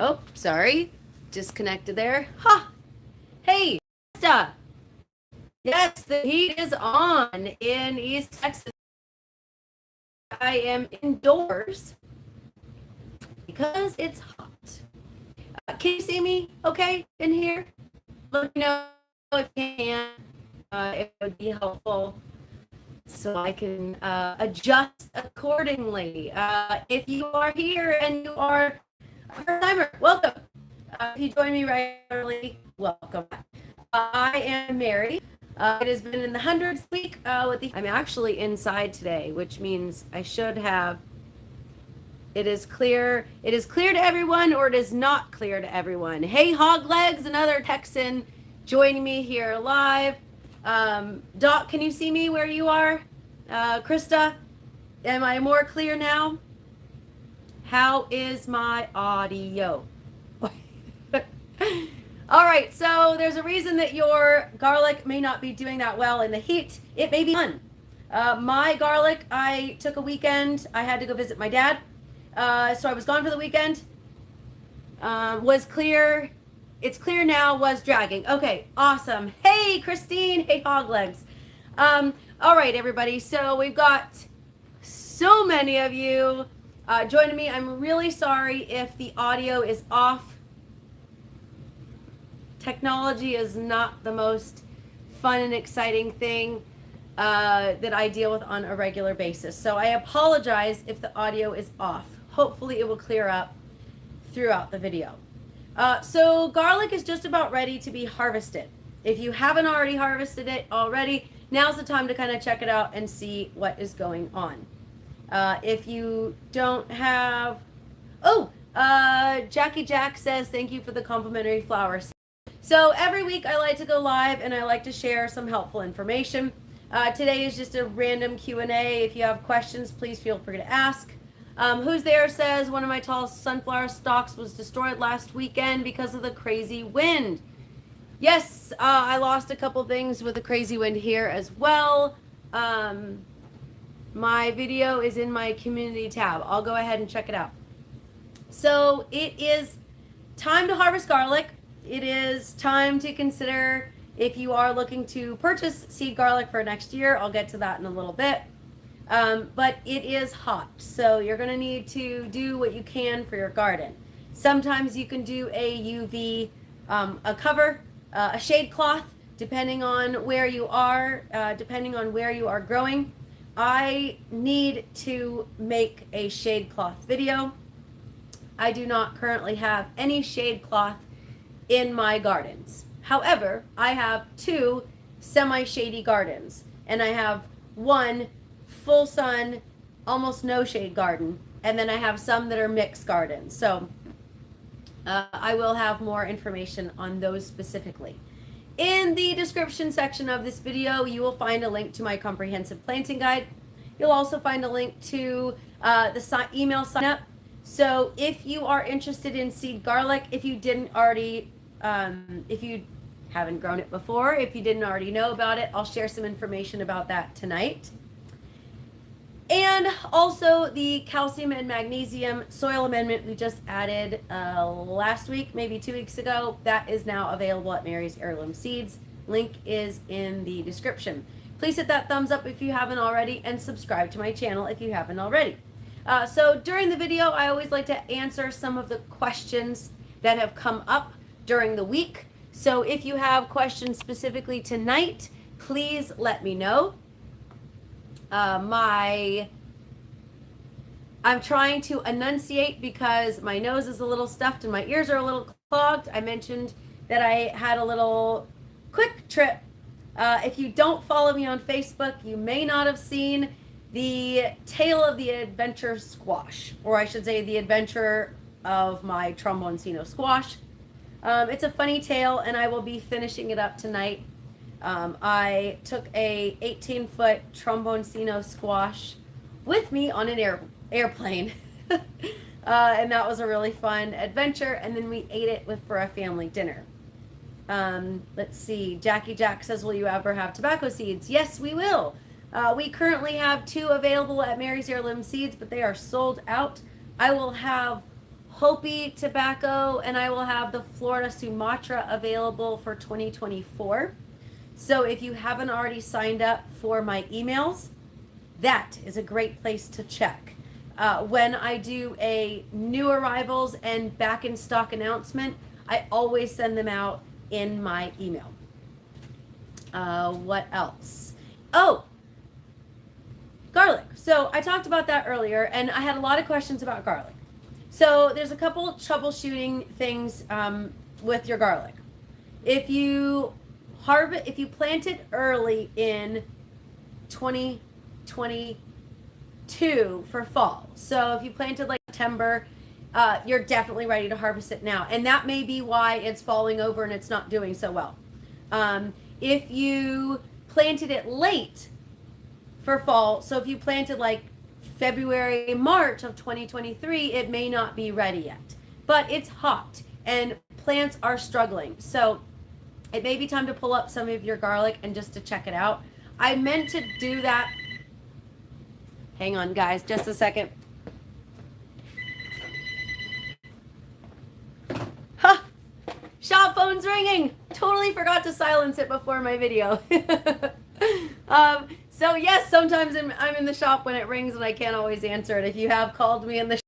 Oh, sorry. Disconnected there. Ha! Hey, Krista. Yes, the heat is on in East Texas. I am indoors because it's hot. Can you see me okay in here? Let me know if you can. It would be helpful so I can adjust accordingly. If you are here and you are a first timer, welcome. If you join me regularly, welcome. I am Mary. It has been in the hundreds week with the. I'm actually inside today, which means I should have. It is clear. It is clear to everyone, or it is not clear to everyone. Hey, Hog Legs, another Texan joining me here live. Doc, can you see me where you are? Krista, am I more clear now? How is my audio? All right, so there's a reason that your garlic may not be doing that well in the heat. It may be fun. My garlic, I took a weekend. I had to go visit my dad. So I was gone for the weekend. Was clear. It's clear now, was dragging. Okay, awesome. Hey, Christine. Hey, Hoglegs. All right, everybody. So we've got so many of you joining me. I'm really sorry if the audio is off. Technology is not the most fun and exciting thing that I deal with on a regular basis. So I apologize if the audio is off. Hopefully it will clear up throughout the video. So garlic is just about ready to be harvested. If you haven't already harvested it already, now's the time to kind of check it out and see what is going on. If you don't have, Jackie Jack says, thank you for the complimentary flowers. So every week I like to go live and I like to share some helpful information. Today is just a random Q&A. If you have questions, please feel free to ask. Who's there says one of my tall sunflower stalks was destroyed last weekend because of the crazy wind. Yes, I lost a couple things with the crazy wind here as well. My video is in my community tab. I'll go ahead and check it out. So it is time to harvest garlic. It is time to consider if you are looking to purchase seed garlic for next year. I'll get to that in a little bit. But it is hot, so you're going to need to do what you can for your garden. Sometimes you can do a UV, a cover, a shade cloth, depending on where you are, growing. I need to make a shade cloth video. I do not currently have any shade cloth in my gardens. However, I have 2 semi-shady gardens, and I have 1 full sun, almost no shade garden, and then I have some that are mixed gardens. So I will have more information on those specifically. In the description section of this video, you will find a link to my comprehensive planting guide. You'll also find a link to the email sign up. So if you are interested in seed garlic, if you didn't already, if you haven't grown it before, if you didn't already know about it, I'll share some information about that tonight. And also the calcium and magnesium soil amendment we just added last week, maybe 2 weeks ago. That is now available at Mary's Heirloom Seeds. Link is in the description. Please hit that thumbs up if you haven't already, and subscribe to my channel if you haven't already. So during the video, I always like to answer some of the questions that have come up during the week. So if you have questions specifically tonight, please let me know. I'm trying to enunciate because my nose is a little stuffed and my ears are a little clogged. I mentioned that I had a little quick trip. If you don't follow me on Facebook, you may not have seen the tale of the adventure squash, or I should say the adventure of my tromboncino squash. It's a funny tale, and I will be finishing it up tonight. I took a 18-foot tromboncino squash with me on an airplane. And that was a really fun adventure. And then we ate it for a family dinner. Let's see. Jackie Jack says, will you ever have tobacco seeds? Yes, we will. We currently have 2 available at Mary's Heirloom Seeds, but they are sold out. I will have Hopi tobacco, and I will have the Florida Sumatra available for 2024. So if you haven't already signed up for my emails, that is a great place to check. When I do a new arrivals and back in stock announcement, I always send them out in my email. What else? Oh, garlic. So I talked about that earlier, and I had a lot of questions about garlic. So there's a couple troubleshooting things with your garlic. If you plant it early in 2022 for fall, so if you planted like September, you're definitely ready to harvest it now, and that may be why it's falling over and it's not doing so well. If you planted it late for fall, so if you planted like February, March of 2023, it may not be ready yet, but it's hot and plants are struggling. So it may be time to pull up some of your garlic and just to check it out. I meant to do that. Hang on, guys, just a second. Ha! Shop phone's ringing. Totally forgot to silence it before my video. So yes, sometimes I'm in the shop when it rings and I can't always answer it. If you have called me in the shop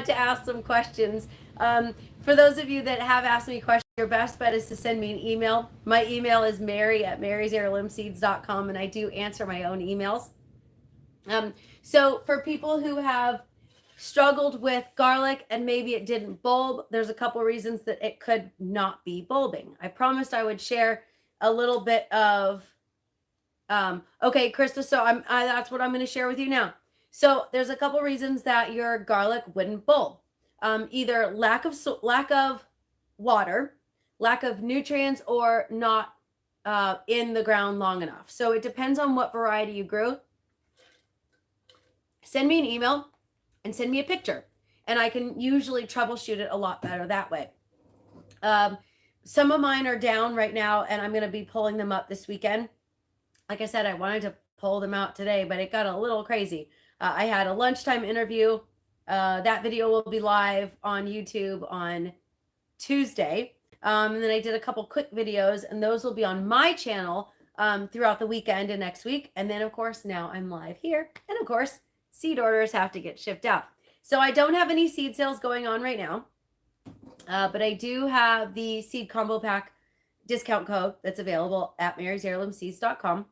to ask some questions, for those of you that have asked me questions, your best bet is to send me an email. My email is mary@marysheirloomseeds.com, and I do answer my own emails. So for people who have struggled with garlic and maybe it didn't bulb, there's a couple reasons that it could not be bulbing. I promised I would share a little bit of okay, Krista, so that's what I'm going to share with you now. So there's a couple reasons that your garlic wouldn't bulb. Either lack of water, lack of nutrients, or not in the ground long enough. So it depends on what variety you grew. Send me an email and send me a picture, and I can usually troubleshoot it a lot better that way. Some of mine are down right now, and I'm going to be pulling them up this weekend. Like I said, I wanted to pull them out today, but it got a little crazy. I had a lunchtime interview. That video will be live on YouTube on Tuesday. And then I did a couple quick videos, and those will be on my channel throughout the weekend and next week. And then, of course, now I'm live here. And, of course, seed orders have to get shipped out. So I don't have any seed sales going on right now, but I do have the seed combo pack discount code that's available at marysheirloomseeds.com.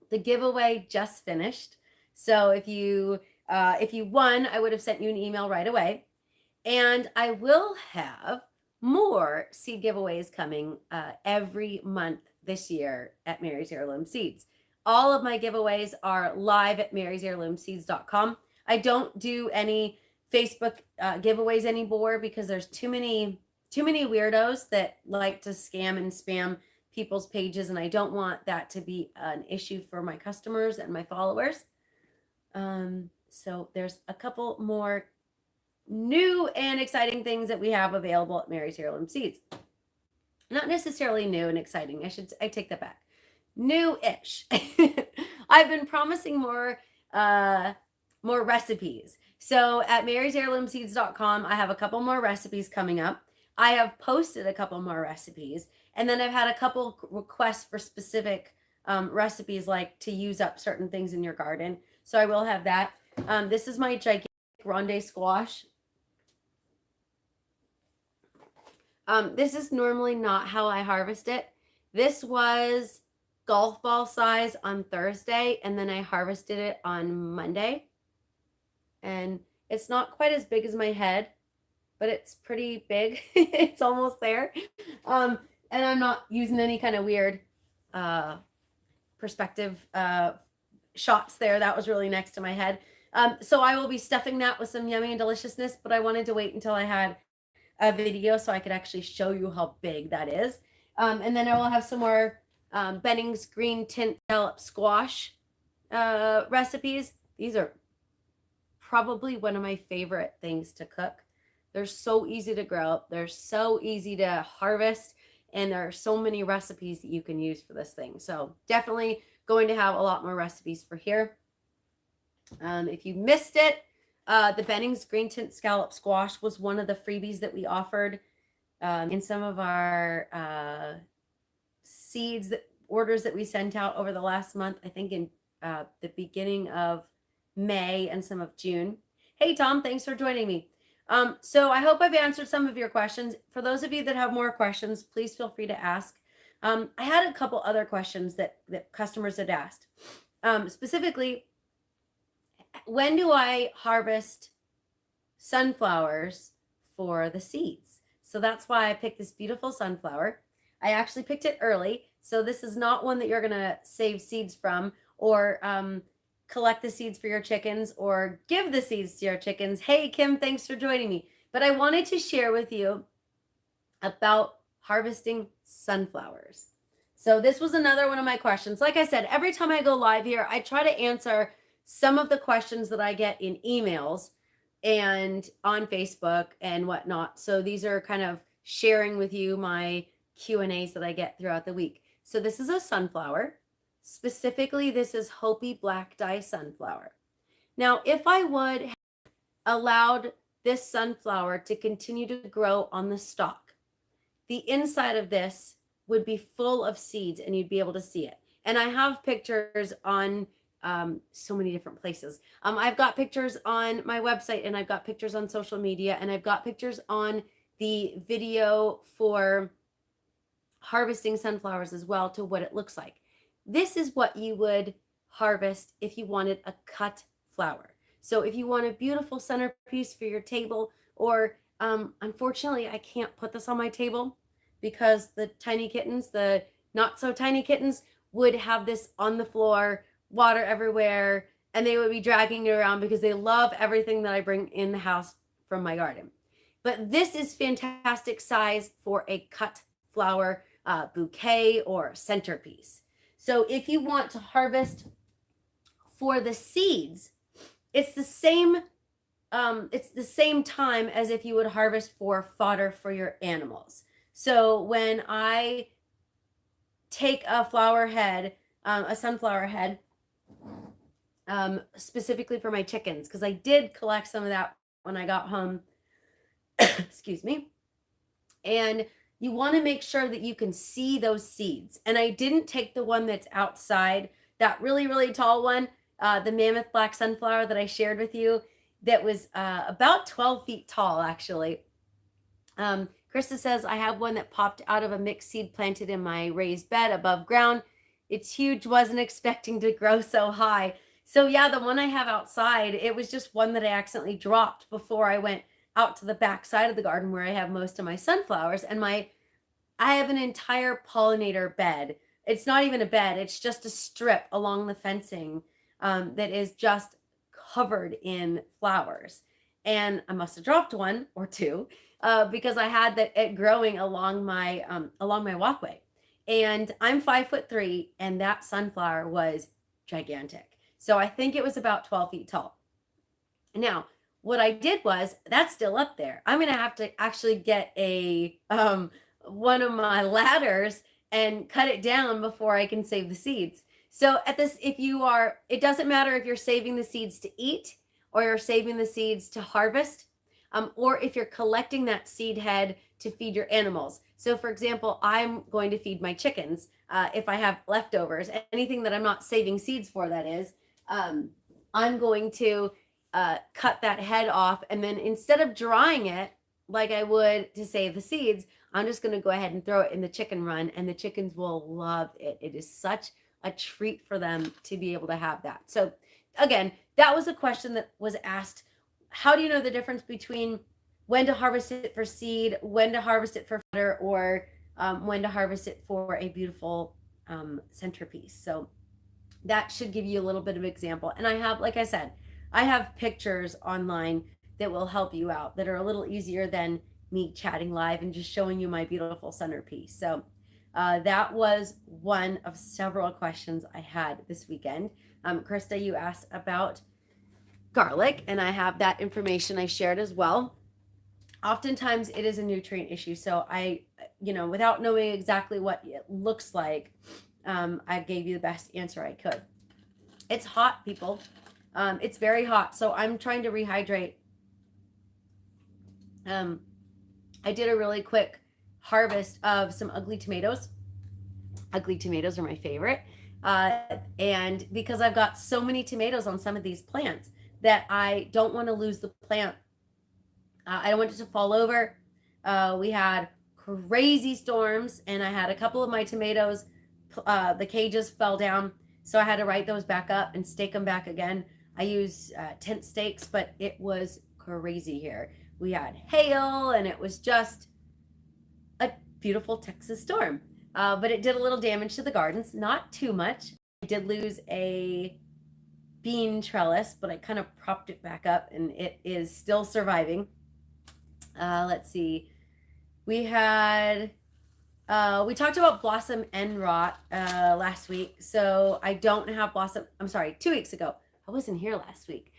The giveaway just finished. So if you won, I would have sent you an email right away. And I will have more seed giveaways coming every month this year at Mary's Heirloom Seeds. All of my giveaways are live at marysheirloomseeds.com. I don't do any Facebook giveaways anymore because there's too many weirdos that like to scam and spam people's pages, and I don't want that to be an issue for my customers and my followers. So there's a couple more new and exciting things that we have available at Mary's Heirloom Seeds. Not necessarily new and exciting. I take that back. New-ish. I've been promising more recipes. So at marysheirloomseeds.com, I have a couple more recipes coming up. I have posted a couple more recipes, and then I've had a couple requests for specific recipes, like to use up certain things in your garden. So I will have that. This is my gigantic ronde squash. This is normally not how I harvest it. This was golf ball size on Thursday, and then I harvested it on Monday. And it's not quite as big as my head, but it's pretty big. It's almost there. And I'm not using any kind of weird perspective shots there. That was really next to my head. So I will be stuffing that with some yummy and deliciousness, but I wanted to wait until I had a video so I could actually show you how big that is. And then I will have some more Benning's green tint scallop squash recipes. These are probably one of my favorite things to cook. They're so easy to grow. They're so easy to harvest. And there are so many recipes that you can use for this thing. So definitely going to have a lot more recipes for here. If you missed it, The Bennings Green Tint Scallop Squash was one of the freebies that we offered in some of our seeds orders that we sent out over the last month, I think in the beginning of May and some of June. Hey, Tom, thanks for joining me. So I hope I've answered some of your questions. For those of you that have more questions, please feel free to ask. I had a couple other questions that customers had asked. Specifically, when do I harvest sunflowers for the seeds? So that's why I picked this beautiful sunflower. I actually picked it early. So this is not one that you're going to save seeds from or collect the seeds for your chickens or give the seeds to your chickens. Hey, Kim, thanks for joining me. But I wanted to share with you about harvesting sunflowers. So this was another one of my questions. Like I said, every time I go live here, I try to answer some of the questions that I get in emails and on Facebook and whatnot. So these are kind of sharing with you my Q&As that I get throughout the week. So this is a sunflower. Specifically, this is Hopi Black Dye Sunflower. Now, if I would have allowed this sunflower to continue to grow on the stalk, the inside of this would be full of seeds and you'd be able to see it. And I have pictures on so many different places. I've got pictures on my website and I've got pictures on social media and I've got pictures on the video for harvesting sunflowers as well to what it looks like. This is what you would harvest if you wanted a cut flower. So if you want a beautiful centerpiece for your table, or unfortunately, I can't put this on my table because the tiny kittens, the not so tiny kittens, would have this on the floor, water everywhere, and they would be dragging it around because they love everything that I bring in the house from my garden. But this is fantastic size for a cut flower bouquet or centerpiece. So if you want to harvest for the seeds, it's the same time as if you would harvest for fodder for your animals. So when I take a flower head, a sunflower head, specifically for my chickens, because I did collect some of that when I got home, excuse me, and you want to make sure that you can see those seeds. And I didn't take the one that's outside, that really, really tall one, the mammoth black sunflower that I shared with you, that was about 12 feet tall, actually. Krista says, I have one that popped out of a mixed seed planted in my raised bed above ground. It's huge, wasn't expecting to grow so high. So yeah, the one I have outside, it was just one that I accidentally dropped before I went out to the back side of the garden where I have most of my sunflowers. And I have an entire pollinator bed. It's not even a bed, it's just a strip along the fencing that is just covered in flowers. And I must have dropped one or two because I had it growing along my walkway. And I'm 5'3", and that sunflower was gigantic. So I think it was about 12 feet tall. Now, what I did was, that's still up there. I'm going to have to actually get one of my ladders and cut it down before I can save the seeds. So at this, it doesn't matter if you're saving the seeds to eat or you're saving the seeds to harvest, or if you're collecting that seed head to feed your animals. So for example, I'm going to feed my chickens if I have leftovers, anything that I'm not saving seeds for, that is, I'm going to cut that head off, and then instead of drying it like I would to save the seeds, I'm just going to go ahead and throw it in the chicken run, and the chickens will love it. It is such a treat for them to be able to have that. So again, that was a question that was asked. How do you know the difference between when to harvest it for seed, when to harvest it for fodder, or when to harvest it for a beautiful centerpiece? So that should give you a little bit of example. And I have, like I said, I have pictures online that will help you out, that are a little easier than me chatting live and just showing you my beautiful centerpiece. So that was one of several questions I had this weekend. Krista, you asked about garlic, and I have that information I shared as well. Oftentimes it is a nutrient issue. So without knowing exactly what it looks like, I gave you the best answer I could. It's hot, people. It's very hot, so I'm trying to rehydrate. I did a really quick harvest of some ugly tomatoes. Ugly tomatoes are my favorite. And because I've got so many tomatoes on some of these plants that I don't want to lose the plant. I don't want it to fall over. We had crazy storms, and I had a couple of my tomatoes, the cages fell down, so I had to write those back up and stake them back again. I use tent stakes, but it was crazy here. We had hail, and it was just a beautiful Texas storm. But it did a little damage to the gardens, not too much. I did lose a bean trellis, but I kind of propped it back up, and it is still surviving. Let's see. We had we talked about blossom end rot last week, so I don't have blossom. I'm sorry, 2 weeks ago. I wasn't here last week.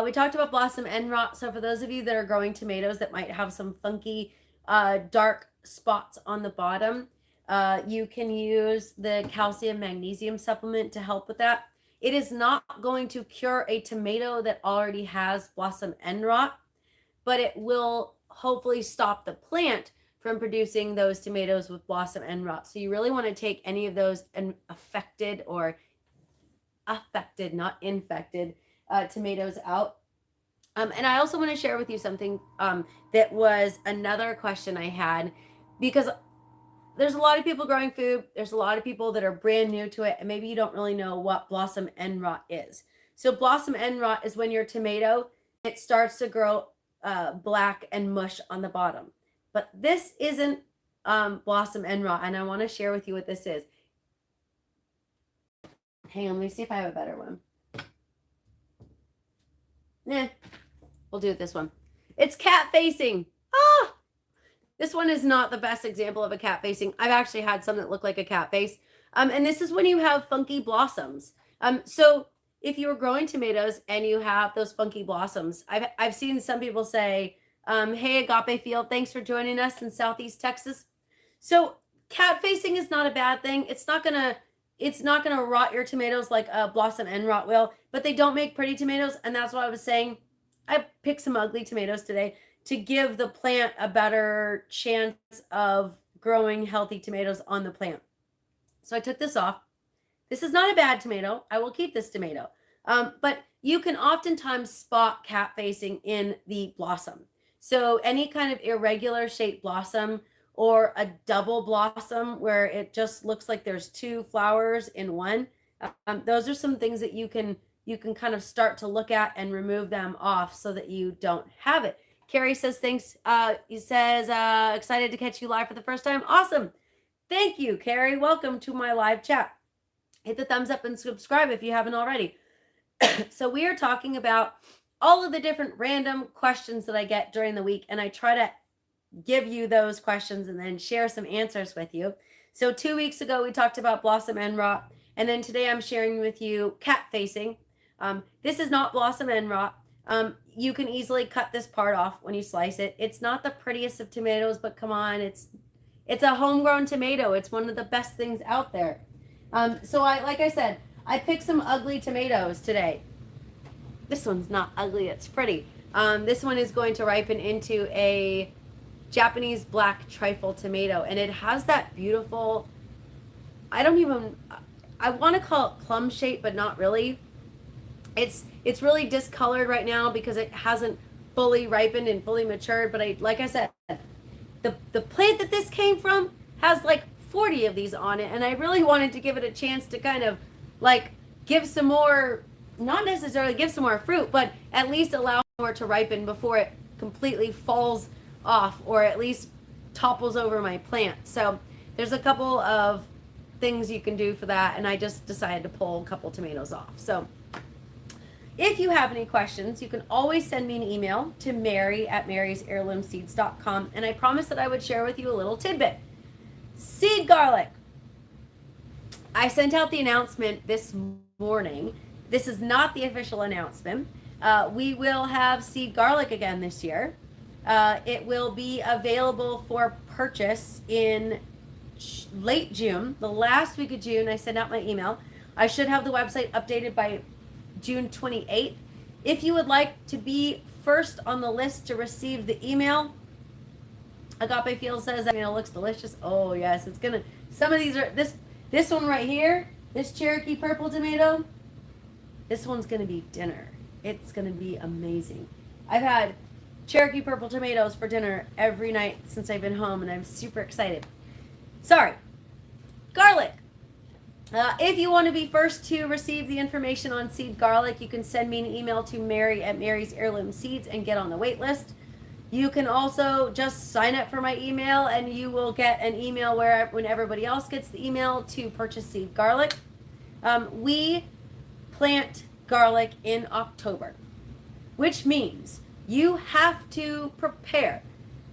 We talked about blossom end rot. So for those of you that are growing tomatoes that might have some funky dark spots on the bottom, you can use the calcium magnesium supplement to help with that. It is not going to cure a tomato that already has blossom end rot, but it will hopefully stop the plant from producing those tomatoes with blossom end rot. So you really want to take any of those affected, not infected, tomatoes out. And I also want to share with you something that was another question I had, because there's a lot of people growing food. There's a lot of people that are brand new to it, and maybe you don't really know what blossom end rot is. So blossom end rot is when your tomato, it starts to grow black and mush on the bottom. But this isn't blossom end rot, and I want to share with you what this is. Hang on, let me see if I have a better one. We'll do it this one. It's cat facing. Ah! This one is not the best example of a cat facing. I've actually had some that look like a cat face. And this is when you have funky blossoms. So if you were growing tomatoes and you have those funky blossoms, I've seen some people say, hey, Agape Field, thanks for joining us in Southeast Texas. So cat facing is not a bad thing. It's not gonna rot your tomatoes like a blossom end rot will, but they don't make pretty tomatoes. And that's why I was saying I picked some ugly tomatoes today to give the plant a better chance of growing healthy tomatoes on the plant. So I took this off. This is not a bad tomato. I will keep this tomato. But you can oftentimes spot cat facing in the blossom. So any kind of irregular shaped blossom or a double blossom where it just looks like there's two flowers in one, those are some things that you can kind of start to look at and remove them off so that you don't have it. Carrie says, thanks. He says, excited to catch you live for the first time. Awesome. Thank you, Carrie. Welcome to my live chat. Hit the thumbs up and subscribe if you haven't already. So we are talking about all of the different random questions that I get during the week, and I try to give you those questions and then share some answers with you. So 2 weeks ago, we talked about blossom end rot, and then today I'm sharing with you cat facing. This is not blossom end rot. You can easily cut this part off when you slice it. It's not the prettiest of tomatoes, but come on, it's a homegrown tomato. It's one of the best things out there. So like I said, I picked some ugly tomatoes today. This one's not ugly, it's pretty. This one is going to ripen into a Japanese black trifle tomato, and it has that beautiful, I want to call it plum shape, but not really. It's really discolored right now because it hasn't fully ripened and fully matured. But like I said, the plant that this came from has like 40 of these on it, and I really wanted to give it a chance to kind of like give some more, not necessarily give some more fruit, but at least allow more to ripen before it completely falls off or at least topples over my plant. So there's a couple of things you can do for that, and I just decided to pull a couple tomatoes off. So if you have any questions, you can always send me an email to mary@marysheirloomseeds.com, and I promised that I would share with you a little tidbit. Seed garlic. I sent out the announcement this morning. This is not the official announcement. We will have seed garlic again this year. It will be available for purchase in late June, the last week of June. I sent out my email. I should have the website updated by June 28th. If you would like to be first on the list to receive the email, Agape Field says, it looks delicious. Oh yes, it's gonna, some of these are, this one right here, this Cherokee purple tomato, this one's gonna be dinner. It's gonna be amazing. I've had Cherokee purple tomatoes for dinner every night since I've been home, and I'm super excited. Sorry. Garlic. If you want to be first to receive the information on seed garlic, you can send me an email to Mary at Mary's Heirloom Seeds and get on the wait list. You can also just sign up for my email, and you will get an email when everybody else gets the email to purchase seed garlic. We plant garlic in October, which means you have to prepare.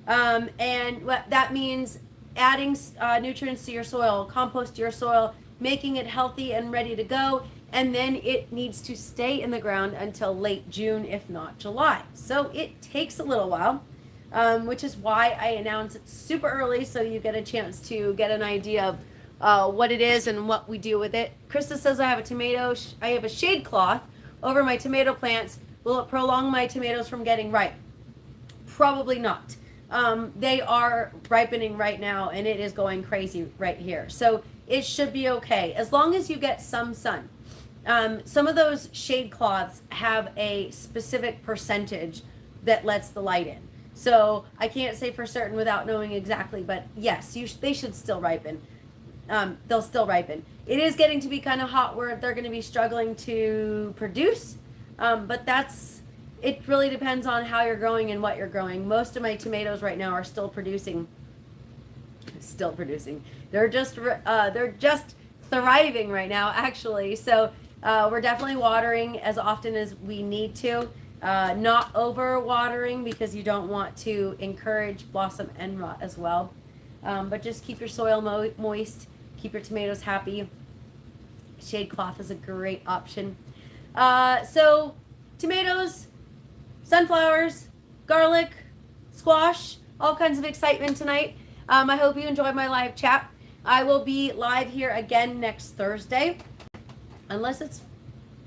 And what that means, adding nutrients to your soil, compost to your soil, making it healthy and ready to go, and then it needs to stay in the ground until late June, if not July. So it takes a little while, which is why I announce it super early, so you get a chance to get an idea of what it is and what we do with it. Krista says I have a shade cloth over my tomato plants. Will it prolong my tomatoes from getting ripe? Probably not. They are ripening right now, and it is going crazy right here. So it should be okay as long as you get some sun. Some of those shade cloths have a specific percentage that lets the light in. So I can't say for certain without knowing exactly, but yes, they should still ripen. They'll still ripen. It is getting to be kind of hot where they're going to be struggling to produce, but it really depends on how you're growing and what you're growing. Most of my tomatoes right now are still producing. They're just thriving right now, actually. So we're definitely watering as often as we need to. Not over watering, because you don't want to encourage blossom end rot as well. But just keep your soil moist, keep your tomatoes happy. Shade cloth is a great option. So tomatoes, sunflowers, garlic, squash, all kinds of excitement tonight. I hope you enjoyed my live chat. I will be live here again next Thursday, unless it's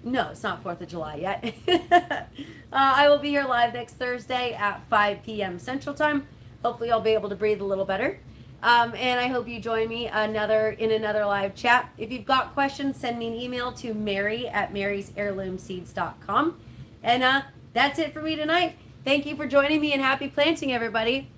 not 4th of July yet. I will be here live next Thursday at 5 p.m. Central Time. Hopefully I'll be able to breathe a little better. And I hope you join me in another live chat. If you've got questions, send me an email to Mary at marysheirloomseeds.com. And that's it for me tonight. Thank you for joining me, and happy planting, everybody.